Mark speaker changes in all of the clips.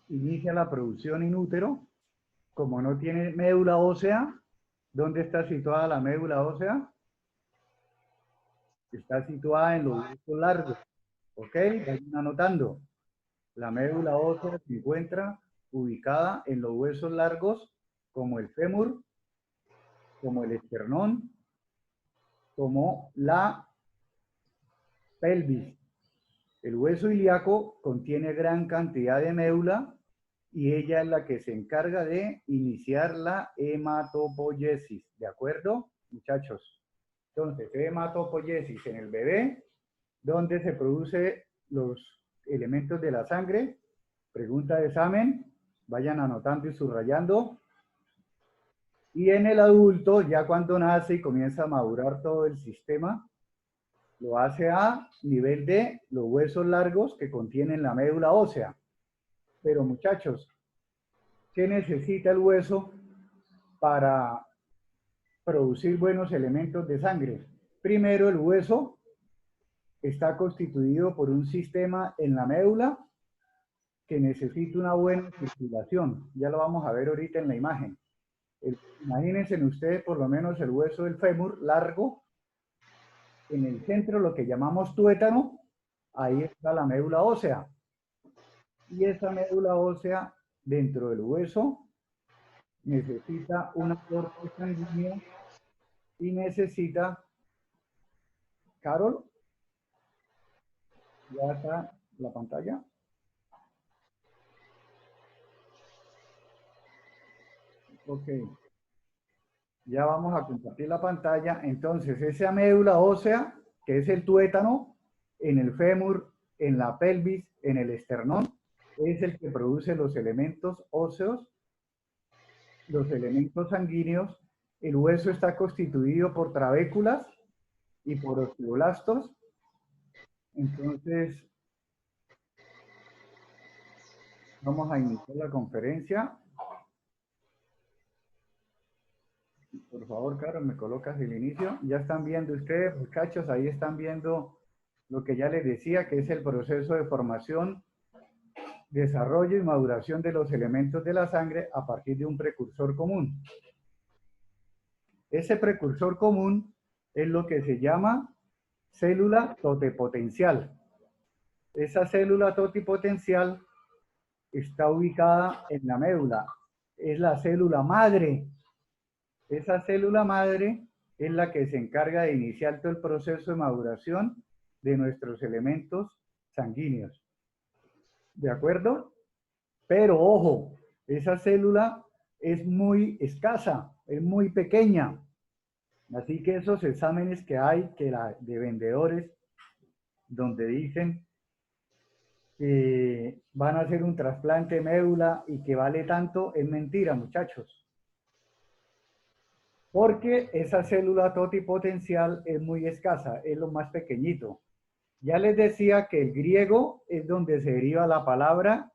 Speaker 1: inicia la producción in útero. Como no tiene médula ósea, ¿dónde está situada la médula ósea? Está situada en los huesos largos. ¿Ok? Vayan anotando. La médula ósea se encuentra ubicada en los huesos largos, como el fémur, como el esternón, como la pelvis. El hueso ilíaco contiene gran cantidad de médula y ella es la que se encarga de iniciar la hematopoiesis. ¿De acuerdo, muchachos? Entonces, hematopoiesis en el bebé, ¿dónde se producen los elementos de la sangre? Pregunta de examen. Vayan anotando y subrayando. Y en el adulto, ya cuando nace y comienza a madurar todo el sistema, lo hace a nivel de los huesos largos que contienen la médula ósea. Pero muchachos, ¿qué necesita el hueso para producir buenos elementos de sangre? Primero, el hueso está constituido por un sistema en la médula que necesita una buena circulación. Ya lo vamos a ver ahorita en la imagen. Imagínense ustedes por lo menos el hueso del fémur largo, en el centro lo que llamamos tuétano, ahí está la médula ósea. Y esa médula ósea dentro del hueso necesita un aporte sanguíneo y necesita, Carol, ya está la pantalla. Ok, ya vamos a compartir la pantalla. Entonces, esa médula ósea, que es el tuétano, en el fémur, en la pelvis, en el esternón, es el que produce los elementos óseos, los elementos sanguíneos. El hueso está constituido por trabéculas y por osteoblastos. Entonces, vamos a iniciar la conferencia. Por favor, Caro, me colocas el inicio. Ya están viendo ustedes, muchachos, ahí están viendo lo que ya les decía, que es el proceso de formación, desarrollo y maduración de los elementos de la sangre a partir de un precursor común. Ese precursor común es lo que se llama célula totipotencial. Esa célula totipotencial está ubicada en la médula. Es la célula madre. Esa célula madre es la que se encarga de iniciar todo el proceso de maduración de nuestros elementos sanguíneos. ¿De acuerdo? Pero ojo, esa célula es muy escasa, es muy pequeña. Así que esos exámenes que hay de vendedores donde dicen que van a hacer un trasplante de médula y que vale tanto, es mentira, muchachos. Porque esa célula totipotencial es muy escasa, es lo más pequeñito. Ya les decía que el griego es donde se deriva la palabra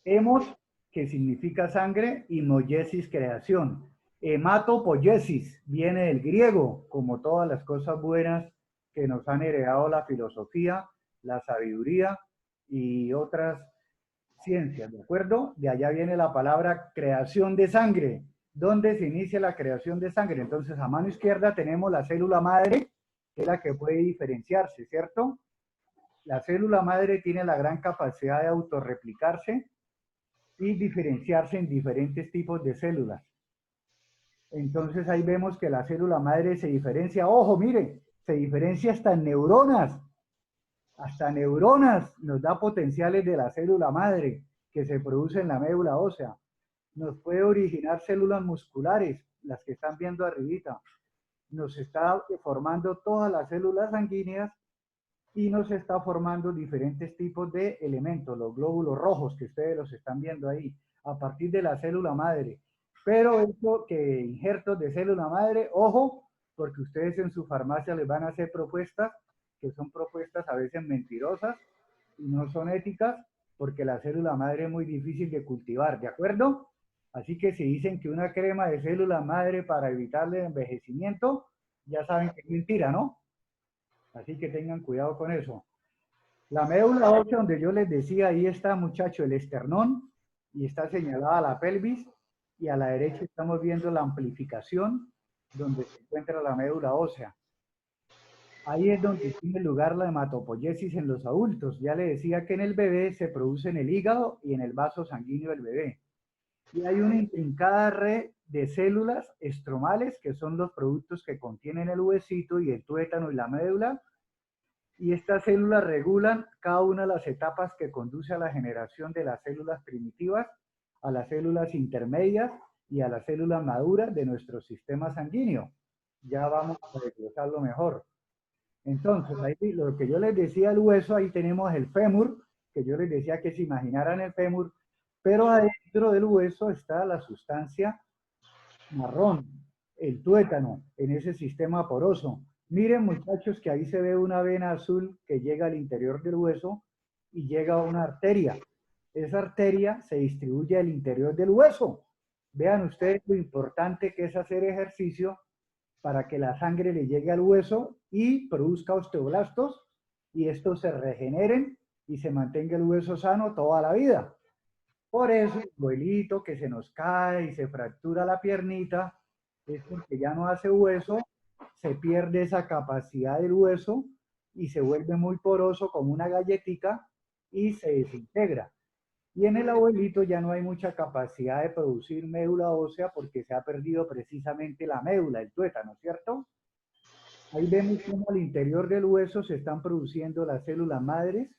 Speaker 1: hemos, que significa sangre, y moiesis, creación. Hematopoiesis viene del griego, como todas las cosas buenas que nos han heredado la filosofía, la sabiduría y otras ciencias, ¿de acuerdo? De allá viene la palabra creación de sangre. ¿Dónde se inicia la creación de sangre? Entonces, a mano izquierda tenemos la célula madre, que es la que puede diferenciarse, ¿cierto? La célula madre tiene la gran capacidad de autorreplicarse y diferenciarse en diferentes tipos de células. Entonces ahí vemos que la célula madre se diferencia, ojo, mire, se diferencia hasta neuronas nos da potenciales de la célula madre que se produce en la médula ósea. Nos puede originar células musculares, las que están viendo arribita. Nos está formando todas las células sanguíneas y nos está formando diferentes tipos de elementos, los glóbulos rojos que ustedes los están viendo ahí, a partir de la célula madre. Pero esto que injertos de célula madre, ojo, porque ustedes en su farmacia les van a hacer propuestas, que son propuestas a veces mentirosas y no son éticas, porque la célula madre es muy difícil de cultivar, ¿de acuerdo? Así que si dicen que una crema de célula madre para evitarle el envejecimiento, ya saben que es mentira, ¿no? Así que tengan cuidado con eso. La médula ósea, donde yo les decía, ahí está, muchacho, el esternón, y está señalada la pelvis, y a la derecha estamos viendo la amplificación, donde se encuentra la médula ósea. Ahí es donde tiene lugar la hematopoiesis en los adultos. Ya le decía que en el bebé se produce en el hígado y en el vaso sanguíneo del bebé. Y hay una intrincada red de células estromales, que son los productos que contienen el huesito y el tuétano y la médula, y estas células regulan cada una de las etapas que conduce a la generación de las células primitivas, a las células intermedias y a las células maduras de nuestro sistema sanguíneo. Ya vamos a desglosarlo mejor. Entonces, ahí lo que yo les decía, el hueso, ahí tenemos el fémur, que yo les decía que se imaginaran el fémur, pero adentro del hueso está la sustancia marrón, el tuétano, en ese sistema poroso. Miren, muchachos, que ahí se ve una vena azul que llega al interior del hueso y llega a una arteria. Esa arteria se distribuye al interior del hueso. Vean ustedes lo importante que es hacer ejercicio para que la sangre le llegue al hueso y produzca osteoblastos y estos se regeneren y se mantenga el hueso sano toda la vida. Por eso, el abuelito que se nos cae y se fractura la piernita, es porque ya no hace hueso, se pierde esa capacidad del hueso y se vuelve muy poroso como una galletica y se desintegra. Y en el abuelito ya no hay mucha capacidad de producir médula ósea porque se ha perdido precisamente la médula, el tuétano, ¿cierto? Ahí vemos cómo al interior del hueso se están produciendo las células madres,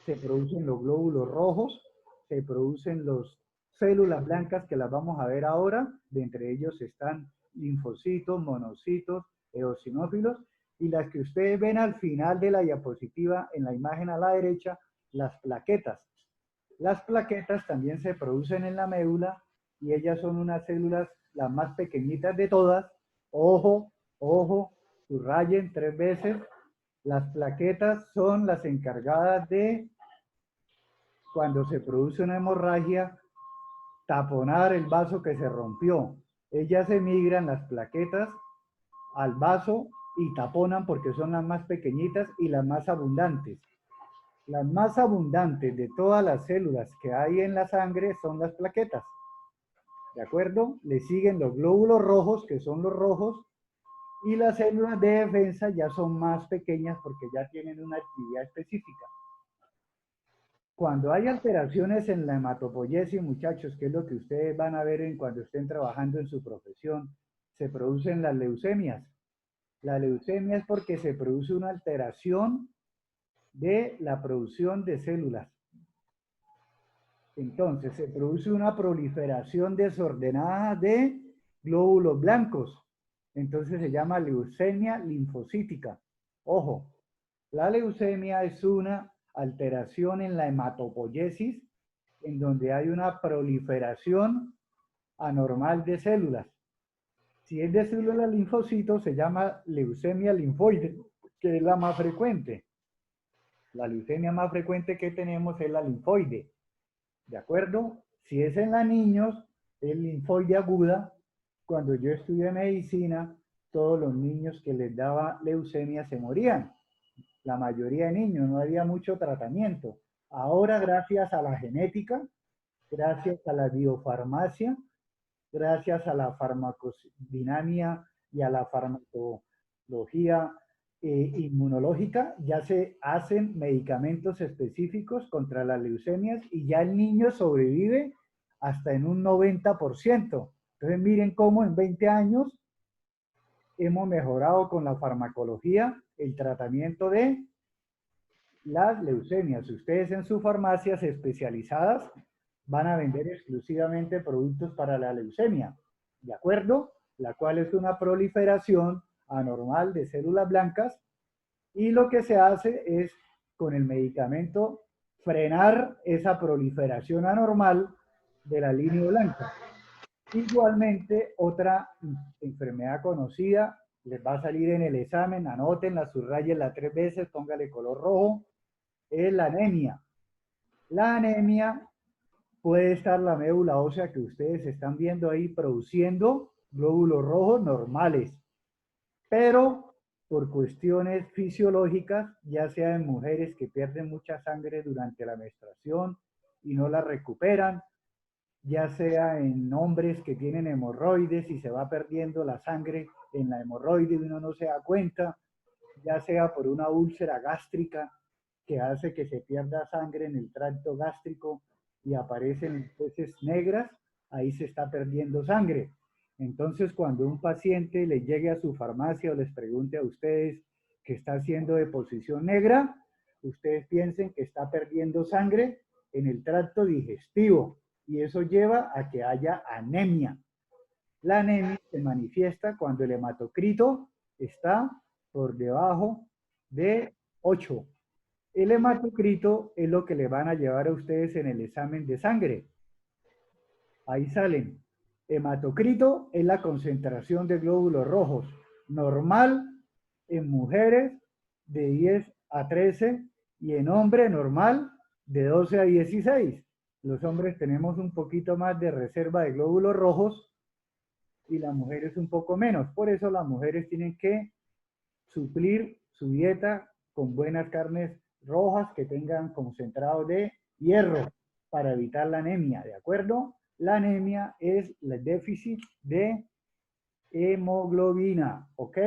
Speaker 1: se producen los glóbulos rojos, se producen las células blancas que las vamos a ver ahora, de entre ellos están linfocitos, monocitos, eosinófilos, y las que ustedes ven al final de la diapositiva, en la imagen a la derecha, las plaquetas. Las plaquetas también se producen en la médula y ellas son unas células las más pequeñitas de todas. Ojo, ojo, subrayen 3 veces. Las plaquetas son las encargadas de, cuando se produce una hemorragia, taponar el vaso que se rompió. Ellas emigran las plaquetas al vaso y taponan porque son las más pequeñitas y las más abundantes. Las más abundantes de todas las células que hay en la sangre son las plaquetas. ¿De acuerdo? Le siguen los glóbulos rojos, que son los rojos, y las células de defensa ya son más pequeñas porque ya tienen una actividad específica. Cuando hay alteraciones en la hematopoiesis, muchachos, que es lo que ustedes van a ver cuando estén trabajando en su profesión, se producen las leucemias. La leucemia es porque se produce una alteración de la producción de células. Entonces, se produce una proliferación desordenada de glóbulos blancos. Entonces se llama leucemia linfocítica. Ojo, la leucemia es una alteración en la hematopoiesis en donde hay una proliferación anormal de células. Si es de células linfocitos, se llama leucemia linfoide, que es la más frecuente. La leucemia más frecuente que tenemos es la linfoide. ¿De acuerdo? Si es en la niños, es linfoide aguda. Cuando yo estudié medicina, todos los niños que les daba leucemia se morían. La mayoría de niños, no había mucho tratamiento. Ahora, gracias a la genética, gracias a la biofarmacia, gracias a la farmacodinamia y a la farmacología inmunológica, ya se hacen medicamentos específicos contra las leucemias y ya el niño sobrevive hasta en un 90%. Entonces miren cómo en 20 años hemos mejorado con la farmacología el tratamiento de las leucemias. Ustedes en sus farmacias especializadas van a vender exclusivamente productos para la leucemia, ¿de acuerdo? La cual es una proliferación anormal de células blancas y lo que se hace es con el medicamento frenar esa proliferación anormal de la línea blanca. Igualmente, otra enfermedad conocida, les va a salir en el examen, anótenla, subrayenla 3 veces, póngale color rojo, es la anemia. La anemia puede estar la médula ósea que ustedes están viendo ahí produciendo glóbulos rojos normales, pero por cuestiones fisiológicas, ya sea en mujeres que pierden mucha sangre durante la menstruación y no la recuperan, ya sea en hombres que tienen hemorroides y se va perdiendo la sangre en la hemorroide y uno no se da cuenta, ya sea por una úlcera gástrica que hace que se pierda sangre en el tracto gástrico y aparecen heces negras, ahí se está perdiendo sangre. Entonces, cuando un paciente le llegue a su farmacia o les pregunte a ustedes que está haciendo deposición negra, ustedes piensen que está perdiendo sangre en el tracto digestivo y eso lleva a que haya anemia. La anemia se manifiesta cuando el hematocrito está por debajo de 8. El hematocrito es lo que le van a llevar a ustedes en el examen de sangre. Ahí salen. Hematocrito es la concentración de glóbulos rojos. Normal en mujeres de 10 a 13 y en hombre normal de 12 a 16. Los hombres tenemos un poquito más de reserva de glóbulos rojos y las mujeres un poco menos. Por eso las mujeres tienen que suplir su dieta con buenas carnes rojas que tengan concentrado de hierro para evitar la anemia, ¿de acuerdo? La anemia es el déficit de hemoglobina, ¿ok?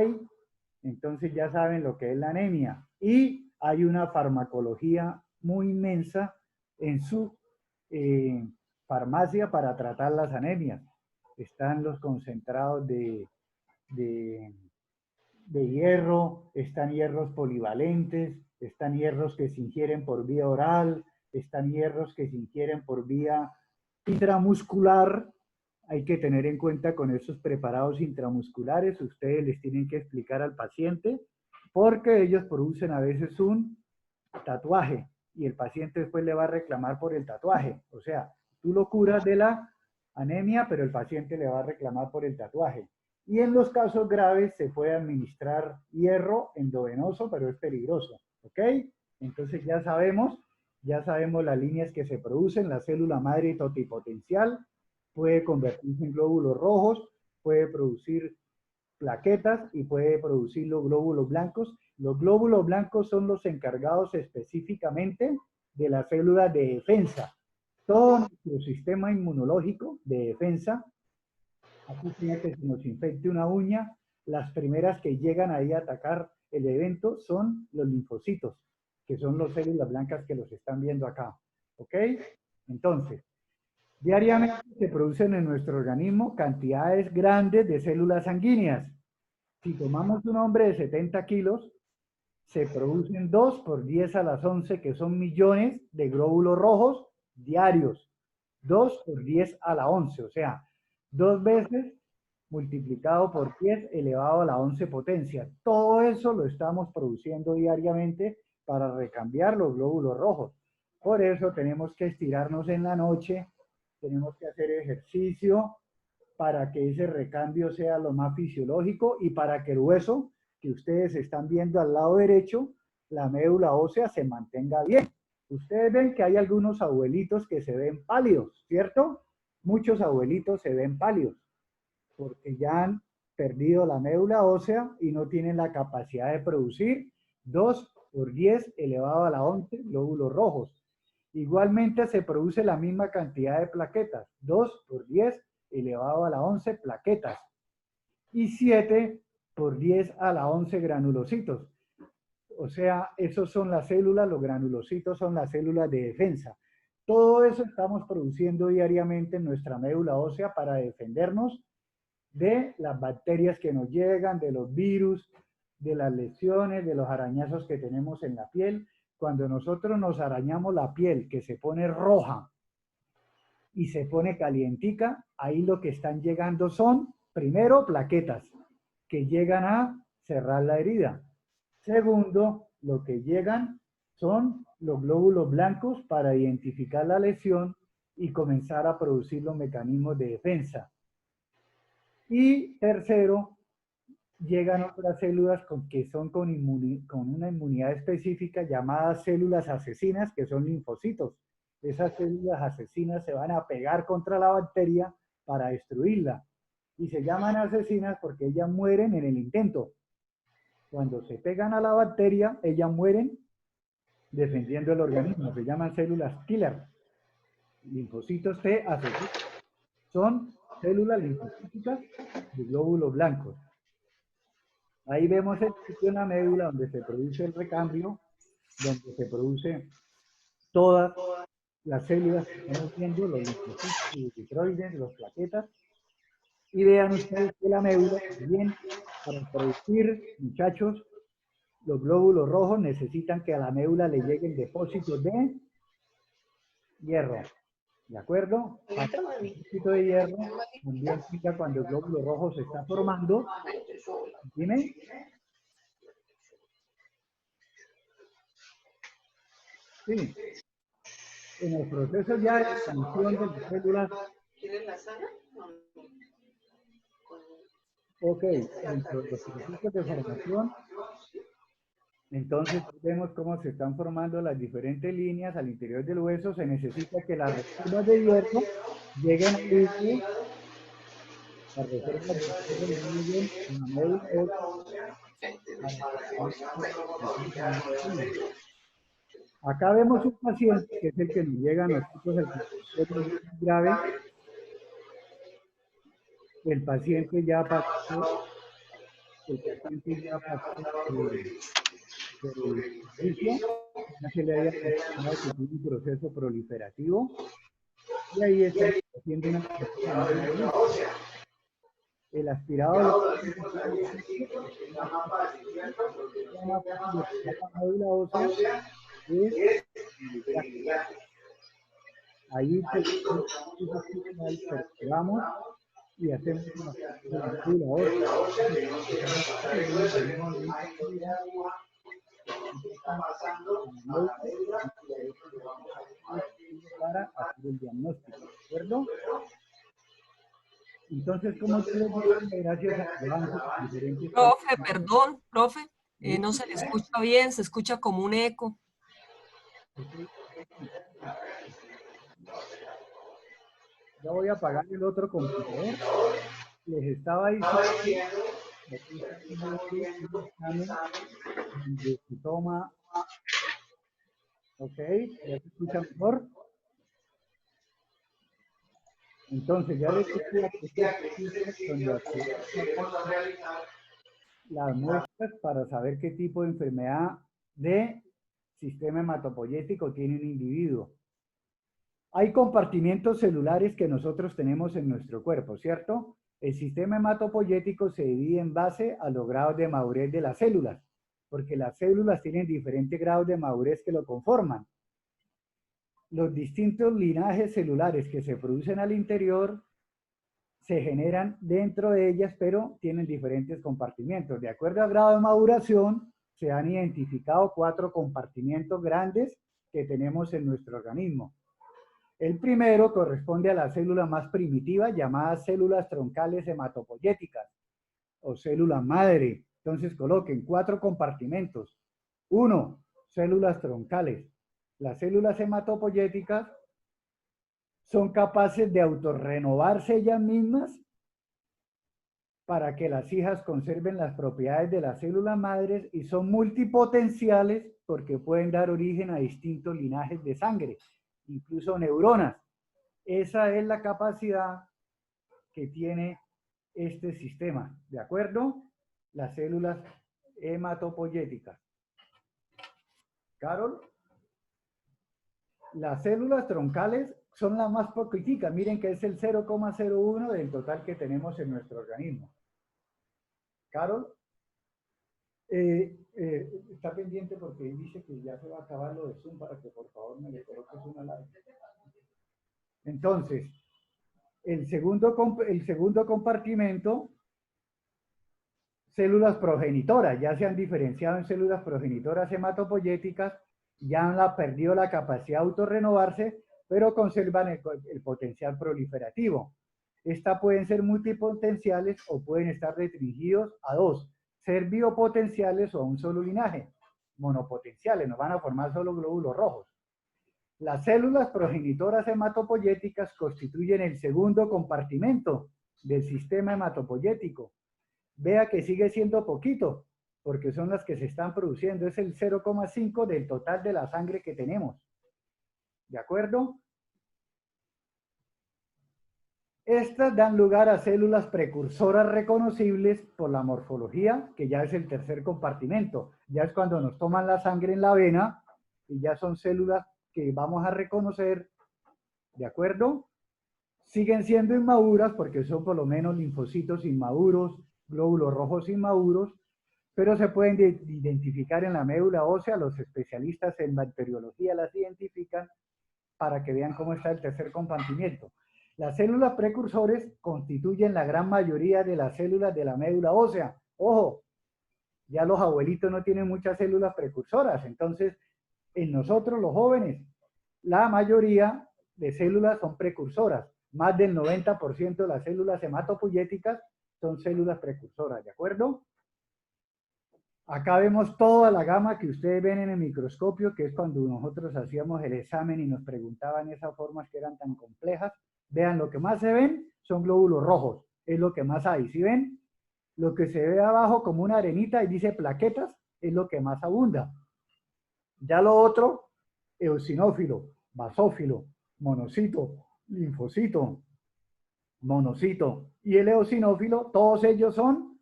Speaker 1: Entonces ya saben lo que es la anemia. Y hay una farmacología muy inmensa en su farmacia para tratar las anemias. Están los concentrados de, de hierro, están hierros polivalentes, están hierros que se ingieren por vía oral, están hierros que se ingieren por vía intramuscular. Hay que tener en cuenta con esos preparados intramusculares, ustedes les tienen que explicar al paciente porque ellos producen a veces un tatuaje y el paciente después le va a reclamar por el tatuaje. O sea, tú lo curas de la anemia, pero el paciente le va a reclamar por el tatuaje. Y en los casos graves se puede administrar hierro endovenoso, pero es peligroso. ¿Ok? Entonces ya sabemos las líneas que se producen, la célula madre totipotencial puede convertirse en glóbulos rojos, puede producir plaquetas y puede producir los glóbulos blancos. Los glóbulos blancos son los encargados específicamente de las células de defensa. Todo nuestro sistema inmunológico de defensa, aquí tiene que se nos infecte una uña, las primeras que llegan ahí a atacar el evento son los linfocitos, que son las células blancas que los están viendo acá. ¿Ok? Entonces, diariamente se producen en nuestro organismo cantidades grandes de células sanguíneas. Si tomamos un hombre de 70 kilos, se producen 2 por 10 a las 11, que son millones de glóbulos rojos diarios. 2 por 10 a la 11, o sea, 2 veces multiplicado por 10 elevado a la 11 potencia. Todo eso lo estamos produciendo diariamente para recambiar los glóbulos rojos. Por eso tenemos que estirarnos en la noche, tenemos que hacer ejercicio para que ese recambio sea lo más fisiológico y para que el hueso que ustedes están viendo al lado derecho, la médula ósea, se mantenga bien. Ustedes ven que hay algunos abuelitos que se ven pálidos, ¿cierto? Muchos abuelitos se ven pálidos porque ya han perdido la médula ósea y no tienen la capacidad de producir 2 por 10 elevado a la 11 glóbulos rojos. Igualmente se produce la misma cantidad de plaquetas, 2 por 10 elevado a la 11 plaquetas y 7 por 10 a la 11 granulocitos. O sea, esos son las células, los granulocitos son las células de defensa. Todo eso estamos produciendo diariamente en nuestra médula ósea para defendernos de las bacterias que nos llegan, de los virus, de las lesiones, de los arañazos que tenemos en la piel. Cuando nosotros nos arañamos la piel, que se pone roja y se pone calientica, ahí lo que están llegando son, primero, plaquetas, que llegan a cerrar la herida. Segundo, lo que llegan son los glóbulos blancos para identificar la lesión y comenzar a producir los mecanismos de defensa. Y tercero, llegan otras células que son con una inmunidad específica llamadas células asesinas, que son linfocitos. Esas células asesinas se van a pegar contra la bacteria para destruirla. Y se llaman asesinas porque ellas mueren en el intento. Cuando se pegan a la bacteria, ellas mueren defendiendo el organismo. Se llaman células killer. Linfocitos T asociados. Son células linfocíticas de glóbulos blancos. Ahí vemos una médula donde se produce el recambio, donde se produce todas las células que estamos viendo, los linfocitos, los eritroides, las plaquetas. Y vean ustedes que la médula también, para producir, muchachos, los glóbulos rojos necesitan que a la médula le lleguen depósitos de hierro. ¿De acuerdo? El depósito de hierro también significa cuando el glóbulo rojo se está formando. Dime. Sí. En el proceso ya de expansión de las células. ¿Quieres la sala? Ok, dentro de los procesos de formación, entonces vemos cómo se están formando las diferentes líneas al interior del hueso. Se necesita que las reservas de hierro lleguen al hígado. Las reservas de hierro lleguen a la médula ósea. Acá vemos un paciente que es el que nos llega a nosotros, el paciente más grave. El paciente ya pasó, por el servicio, ya se le haya determinado que tiene un proceso proliferativo, y ahí está haciendo una el aspirado médula ósea ahí perforamos y hacemos una médula ósea. Para hacer el diagnóstico, ¿de acuerdo? Entonces, ¿cómo gracias a diferentes...
Speaker 2: Profe, perdón, profe, no se le escucha bien, se escucha como un eco.
Speaker 1: Ya voy a apagar el otro computador. Les estaba diciendo donde se toma. Ok, ya se escucha mejor. Entonces, ya les decía que las muestras para saber qué tipo de enfermedad de sistema hematopoyético tiene un individuo. Hay compartimientos celulares que nosotros tenemos en nuestro cuerpo, ¿cierto? El sistema hematopoyético se divide en base a los grados de madurez de las células, porque las células tienen diferentes grados de madurez que lo conforman. Los distintos linajes celulares que se producen al interior se generan dentro de ellas, pero tienen diferentes compartimientos. De acuerdo al grado de maduración, se han identificado 4 compartimientos grandes que tenemos en nuestro organismo. El primero corresponde a la célula más primitiva, llamadas células troncales hematopoyéticas, o célula madre. Entonces coloquen 4 compartimentos. 1, células troncales. Las células hematopoyéticas son capaces de autorrenovarse ellas mismas para que las hijas conserven las propiedades de las células madres y son multipotenciales porque pueden dar origen a distintos linajes de sangre, incluso neuronas. Esa es la capacidad que tiene este sistema, ¿de acuerdo? Las células hematopoyéticas. ¿Carol? Las células troncales son las más poquiticas. Miren que es el 0,01 del total que tenemos en nuestro organismo. ¿Carol? Está pendiente porque dice que ya se va a acabar lo de Zoom para que por favor me le coloques una larga. Entonces, el segundo compartimento, células progenitoras, ya se han diferenciado en células progenitoras hematopoyéticas, ya han perdido la capacidad de autorrenovarse, pero conservan el potencial proliferativo. Estas pueden ser multipotenciales o pueden estar restringidos a 2, ser biopotenciales o a un solo linaje, monopotenciales, nos van a formar solo glóbulos rojos. Las células progenitoras hematopoyéticas constituyen el segundo compartimento del sistema hematopoyético. Vea que sigue siendo poquito, porque son las que se están produciendo, es el 0,5 del total de la sangre que tenemos. ¿De acuerdo? Estas dan lugar a células precursoras reconocibles por la morfología, que ya es el tercer compartimento. Ya es cuando nos toman la sangre en la vena y ya son células que vamos a reconocer, ¿de acuerdo? Siguen siendo inmaduras porque son por lo menos linfocitos inmaduros, glóbulos rojos inmaduros, pero se pueden identificar en la médula ósea, los especialistas en bacteriología las identifican para que vean cómo está el tercer compartimiento. Las células precursores constituyen la gran mayoría de las células de la médula ósea. Ojo, ya los abuelitos no tienen muchas células precursoras, entonces en nosotros los jóvenes, la mayoría de células son precursoras. Más del 90% de las células hematopoyéticas son células precursoras, ¿de acuerdo? Acá vemos toda la gama que ustedes ven en el microscopio, que es cuando nosotros hacíamos el examen y nos preguntaban esas formas que eran tan complejas. Vean, lo que más se ven son glóbulos rojos, es lo que más hay. ¿Sí ven? Lo que se ve abajo como una arenita y dice plaquetas, es lo que más abunda. Ya lo otro, eosinófilo, basófilo, monocito, linfocito, monocito y el eosinófilo, todos ellos son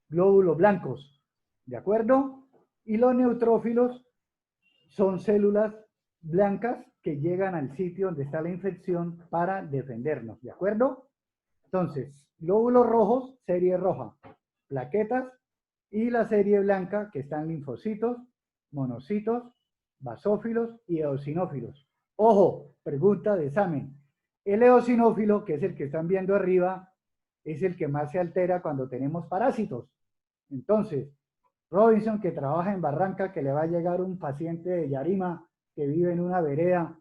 Speaker 1: glóbulos blancos. ¿De acuerdo? Y los neutrófilos son células blancas que llegan al sitio donde está la infección para defendernos. ¿De acuerdo? Entonces, glóbulos rojos, serie roja, plaquetas, y la serie blanca, que están linfocitos, monocitos, basófilos y eosinófilos. Ojo, pregunta de examen. El eosinófilo, que es el que están viendo arriba, es el que más se altera cuando tenemos parásitos. Entonces, Robinson, que trabaja en Barranca, que le va a llegar un paciente de Yarima que vive en una vereda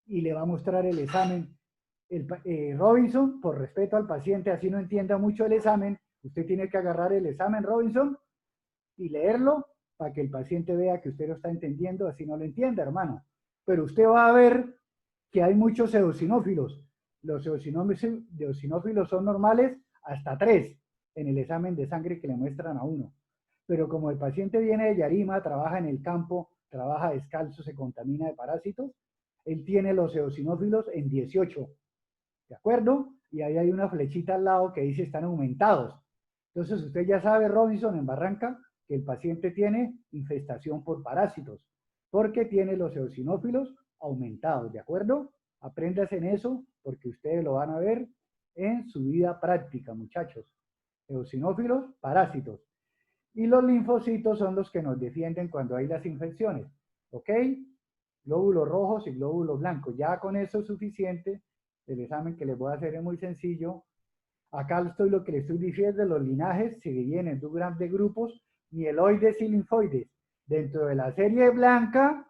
Speaker 1: y le va a mostrar el examen. Robinson, por respeto al paciente, así no entienda mucho el examen, usted tiene que agarrar el examen, Robinson, y leerlo para que el paciente vea que usted lo está entendiendo, así no lo entienda, hermano. Pero usted va a ver que hay muchos eosinófilos. Los eosinófilos son normales hasta 3 en el examen de sangre que le muestran a uno. Pero como el paciente viene de Yarima, trabaja en el campo, trabaja descalzo, se contamina de parásitos, él tiene los eosinófilos en 18. ¿De acuerdo? Y ahí hay una flechita al lado que dice están aumentados. Entonces usted ya sabe, Robinson, en Barranca, que el paciente tiene infestación por parásitos, porque tiene los eosinófilos aumentados, ¿de acuerdo? Apréndase en eso, porque ustedes lo van a ver en su vida práctica, muchachos. Eosinófilos, parásitos. Y los linfocitos son los que nos defienden cuando hay las infecciones, ¿ok? Glóbulos rojos y glóbulos blancos. Ya con eso es suficiente. El examen que les voy a hacer es muy sencillo. Acá estoy lo que les estoy diciendo, los linajes se dividen en dos grandes grupos, mieloides y linfoides. Dentro de la serie blanca,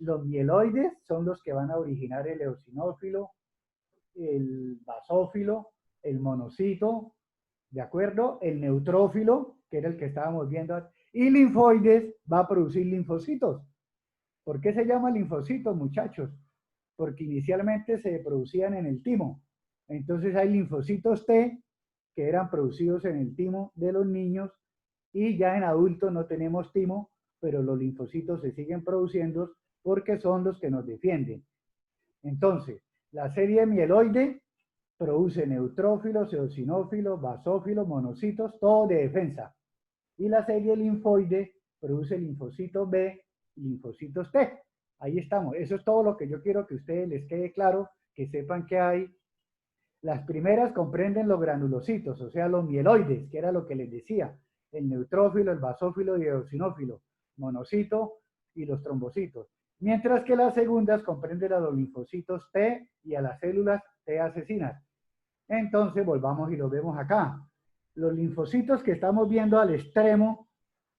Speaker 1: los mieloides son los que van a originar el eosinófilo, el basófilo, el monocito, ¿de acuerdo? El neutrófilo, que era el que estábamos viendo, y linfoides va a producir linfocitos. ¿Por qué se llama linfocitos, muchachos? Porque inicialmente se producían en el timo. Entonces hay linfocitos T que eran producidos en el timo de los niños y ya en adultos no tenemos timo, pero los linfocitos se siguen produciendo porque son los que nos defienden. Entonces, la serie mieloide produce neutrófilos, eosinófilos, basófilos, monocitos, todo de defensa. Y la serie linfoide produce linfocitos B y linfocitos T. Ahí estamos. Eso es todo lo que yo quiero que a ustedes les quede claro, que sepan que hay. Las primeras comprenden los granulocitos, o sea, los mieloides, que era lo que les decía, el neutrófilo, el basófilo y el eosinófilo, monocito y los trombocitos. Mientras que las segundas comprenden a los linfocitos T y a las células T asesinas. Entonces, volvamos y lo vemos acá. Los linfocitos que estamos viendo al extremo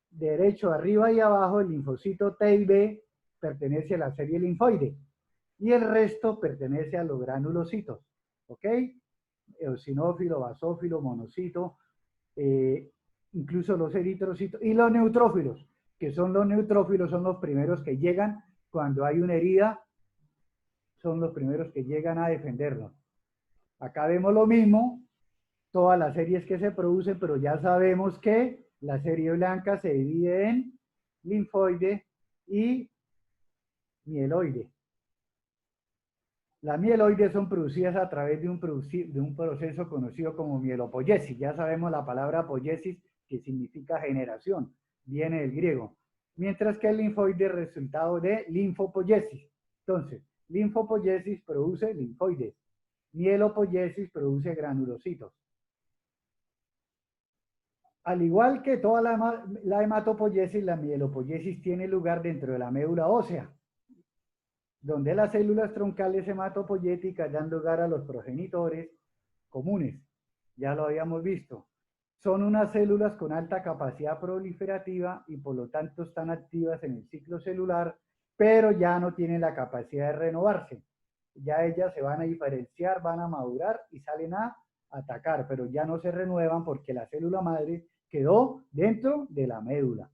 Speaker 1: derecho, arriba y abajo, el linfocito T y B pertenece a la serie linfoide y el resto pertenece a los granulocitos, ¿ok? Eosinófilo, basófilo, monocito, incluso los eritrocitos y los neutrófilos, que son los neutrófilos, son los primeros que llegan cuando hay una herida, son los primeros que llegan a defendernos. Acá vemos lo mismo, todas las series que se producen, pero ya sabemos que La serie blanca se divide en linfoide y mieloide. Las mieloides son producidas a través de un proceso conocido como mielopoiesis. Ya sabemos la palabra poiesis, que significa generación, viene del griego. Mientras que el linfoide es resultado de linfopoiesis. Entonces, linfopoiesis produce linfoides. Mielopoiesis produce granulocitos. Al igual que toda la hematopoiesis, la mielopoiesis tiene lugar dentro de la médula ósea, donde las células troncales hematopoyéticas dan lugar a los progenitores comunes. Ya lo habíamos visto. Son unas células con alta capacidad proliferativa y por lo tanto están activas en el ciclo celular, pero ya no tienen la capacidad de renovarse. Ya ellas se van a diferenciar, van a madurar y salen a atacar, pero ya no se renuevan porque la célula madre quedó dentro de la médula.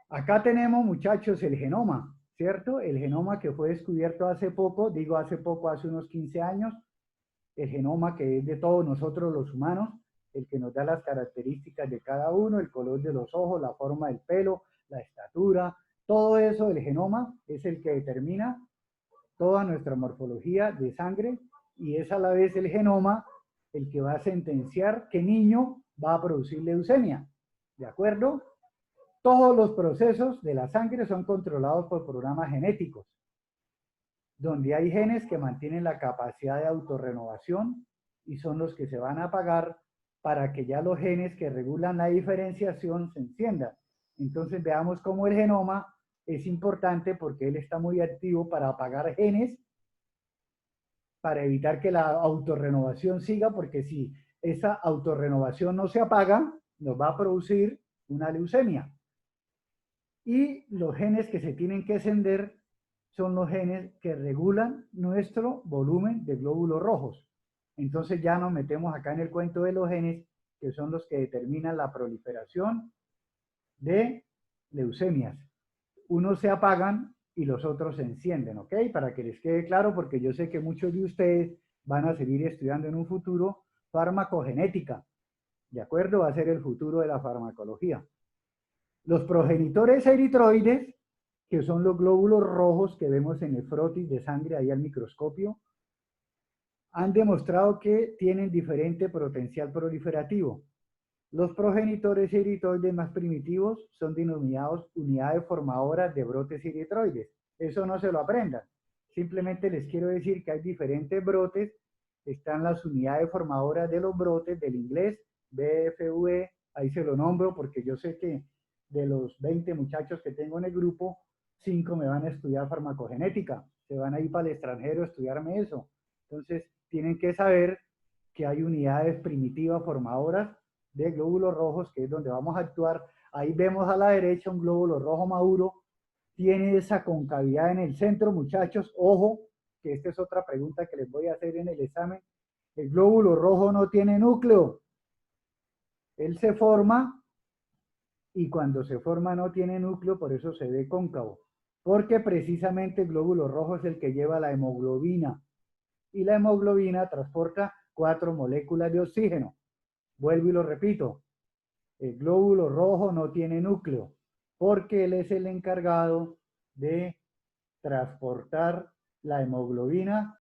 Speaker 1: Acá tenemos, muchachos, el genoma, ¿cierto? El genoma que fue descubierto hace poco, digo hace poco, hace unos 15 años, el genoma que es de todos nosotros los humanos, el que nos da las características de cada uno, el color de los ojos, la forma del pelo, la estatura, todo eso del genoma es el que determina toda nuestra morfología de sangre y es a la vez el genoma el que va a sentenciar qué niño va a producir leucemia, ¿de acuerdo? Todos los procesos de la sangre son controlados por programas genéticos, donde hay genes que mantienen la capacidad de autorrenovación y son los que se van a apagar para que ya los genes que regulan la diferenciación se enciendan. Entonces veamos cómo el genoma es importante porque él está muy activo para apagar genes, para evitar que la autorrenovación siga, porque si esa autorrenovación no se apaga, nos va a producir una leucemia. Y los genes que se tienen que encender son los genes que regulan nuestro volumen de glóbulos rojos. Entonces ya nos metemos acá en el cuento de los genes, que son los que determinan la proliferación de leucemias. Unos se apagan y los otros se encienden, ¿ok? Para que les quede claro, porque yo sé que muchos de ustedes van a seguir estudiando en un futuro farmacogenética, ¿de acuerdo? Va a ser el futuro de la farmacología. Los progenitores eritroides, que son los glóbulos rojos que vemos en el frotis de sangre ahí al microscopio, han demostrado que tienen diferente potencial proliferativo. Los progenitores eritroides más primitivos son denominados unidades formadoras de brotes eritroides. Eso no se lo aprendan. Simplemente les quiero decir que hay diferentes brotes. Están las unidades formadoras de los brotes del inglés, BFV, ahí se lo nombro porque yo sé que de los 20 muchachos que tengo en el grupo, 5 me van a estudiar farmacogenética. Se van a ir para el extranjero a estudiarme eso. Entonces, tienen que saber que hay unidades primitivas formadoras de glóbulos rojos, que es donde vamos a actuar. Ahí vemos a la derecha un glóbulo rojo maduro, tiene esa concavidad en el centro, muchachos. Ojo, que esta es otra pregunta que les voy a hacer en el examen. El glóbulo rojo no tiene núcleo. Él se forma y cuando se forma no tiene núcleo, por eso se ve cóncavo. Porque precisamente el glóbulo rojo es el que lleva la hemoglobina. Y la hemoglobina transporta 4 moléculas de oxígeno. Vuelvo y lo repito, el glóbulo rojo no tiene núcleo, porque él es el encargado de transportar la hemoglobina